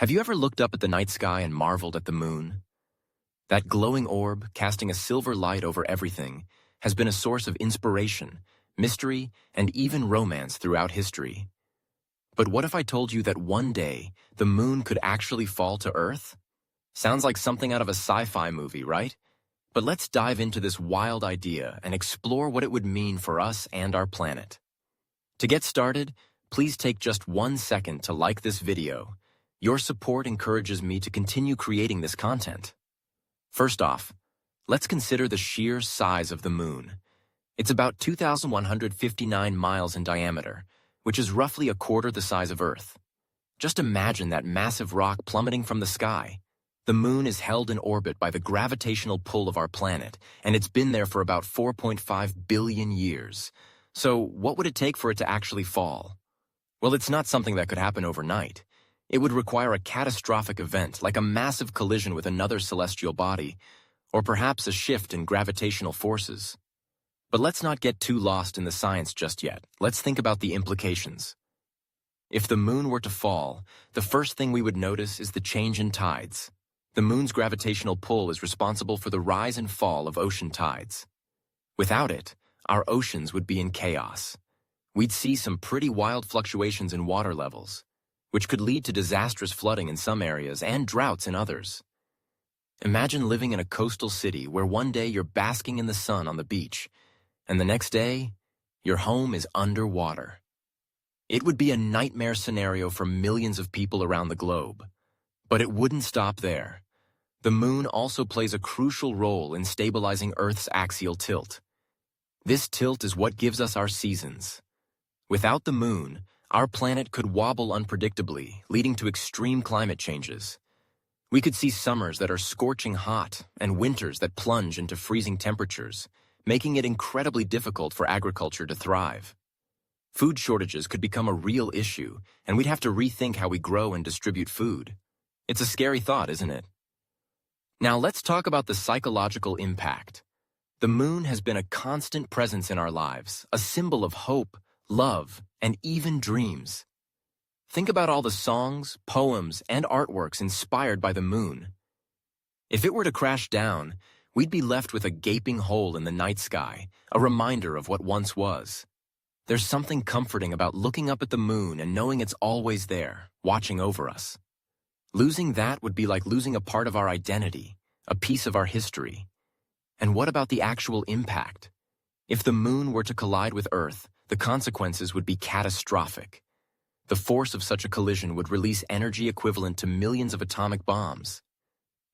Have you ever looked up at the night sky and marveled at the moon? That glowing orb, casting a silver light over everything, has been a source of inspiration, mystery, and even romance throughout history. But what if I told you that one day the moon could actually fall to Earth? Sounds like something out of a sci-fi movie, right? But let's dive into this wild idea and explore what it would mean for us and our planet. To get started, please take just 1 second to like this video. Your support encourages me to continue creating this content. First off, let's consider the sheer size of the moon. It's about 2,159 miles in diameter, which is roughly a quarter the size of Earth. Just imagine that massive rock plummeting from the sky. The moon is held in orbit by the gravitational pull of our planet, and it's been there for about 4.5 billion years. So what would it take for it to actually fall? Well, it's not something that could happen overnight. It would require a catastrophic event, like a massive collision with another celestial body, or perhaps a shift in gravitational forces. But let's not get too lost in the science just yet. Let's think about the implications. If the moon were to fall, the first thing we would notice is the change in tides. The moon's gravitational pull is responsible for the rise and fall of ocean tides. Without it, our oceans would be in chaos. We'd see some pretty wild fluctuations in water levels, which could lead to disastrous flooding in some areas and droughts in others. Imagine living in a coastal city where one day you're basking in the sun on the beach, and the next day, your home is underwater. It would be a nightmare scenario for millions of people around the globe. But it wouldn't stop there. The moon also plays a crucial role in stabilizing Earth's axial tilt. This tilt is what gives us our seasons. Without the moon, our planet could wobble unpredictably, leading to extreme climate changes. We could see summers that are scorching hot and winters that plunge into freezing temperatures, making it incredibly difficult for agriculture to thrive. Food shortages could become a real issue, and we'd have to rethink how we grow and distribute food. It's a scary thought, isn't it? Now let's talk about the psychological impact. The moon has been a constant presence in our lives, a symbol of hope, love, and even dreams. Think about all the songs, poems, and artworks inspired by the moon. If it were to crash down, we'd be left with a gaping hole in the night sky, a reminder of what once was. There's something comforting about looking up at the moon and knowing it's always there, watching over us. Losing that would be like losing a part of our identity, a piece of our history. And what about the actual impact? If the moon were to collide with Earth, the consequences would be catastrophic. The force of such a collision would release energy equivalent to millions of atomic bombs.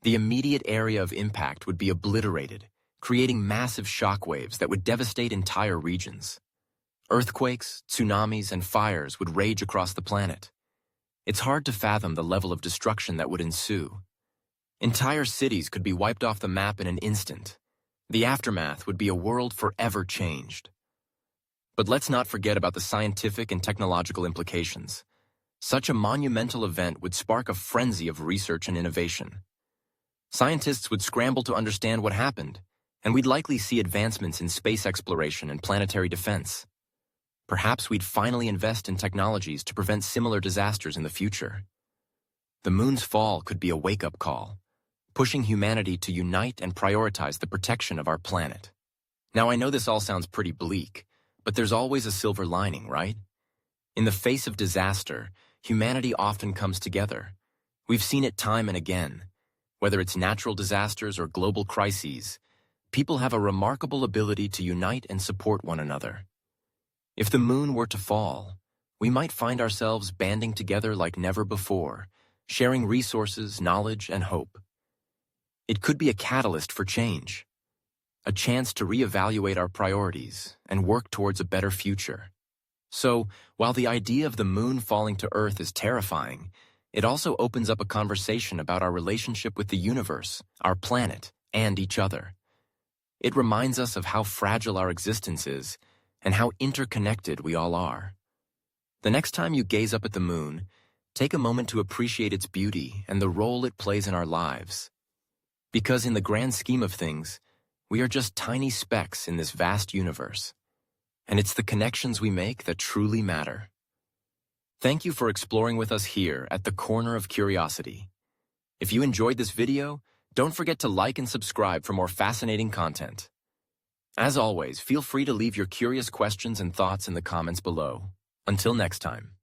The immediate area of impact would be obliterated, creating massive shockwaves that would devastate entire regions. Earthquakes, tsunamis, and fires would rage across the planet. It's hard to fathom the level of destruction that would ensue. Entire cities could be wiped off the map in an instant. The aftermath would be a world forever changed. But let's not forget about the scientific and technological implications. Such a monumental event would spark a frenzy of research and innovation. Scientists would scramble to understand what happened, and we'd likely see advancements in space exploration and planetary defense. Perhaps we'd finally invest in technologies to prevent similar disasters in the future. The moon's fall could be a wake-up call, pushing humanity to unite and prioritize the protection of our planet. Now, I know this all sounds pretty bleak, but there's always a silver lining, right? In the face of disaster, humanity often comes together. We've seen it time and again. Whether it's natural disasters or global crises, people have a remarkable ability to unite and support one another. If the moon were to fall, we might find ourselves banding together like never before, sharing resources, knowledge, and hope. It could be a catalyst for change, a chance to reevaluate our priorities and work towards a better future. So, while the idea of the moon falling to Earth is terrifying, it also opens up a conversation about our relationship with the universe, our planet, and each other. It reminds us of how fragile our existence is and how interconnected we all are. The next time you gaze up at the moon, take a moment to appreciate its beauty and the role it plays in our lives. Because in the grand scheme of things, we are just tiny specks in this vast universe, and it's the connections we make that truly matter. Thank you for exploring with us here at the Corner of Curiosity. If you enjoyed this video, don't forget to like and subscribe for more fascinating content. As always, feel free to leave your curious questions and thoughts in the comments below. Until next time.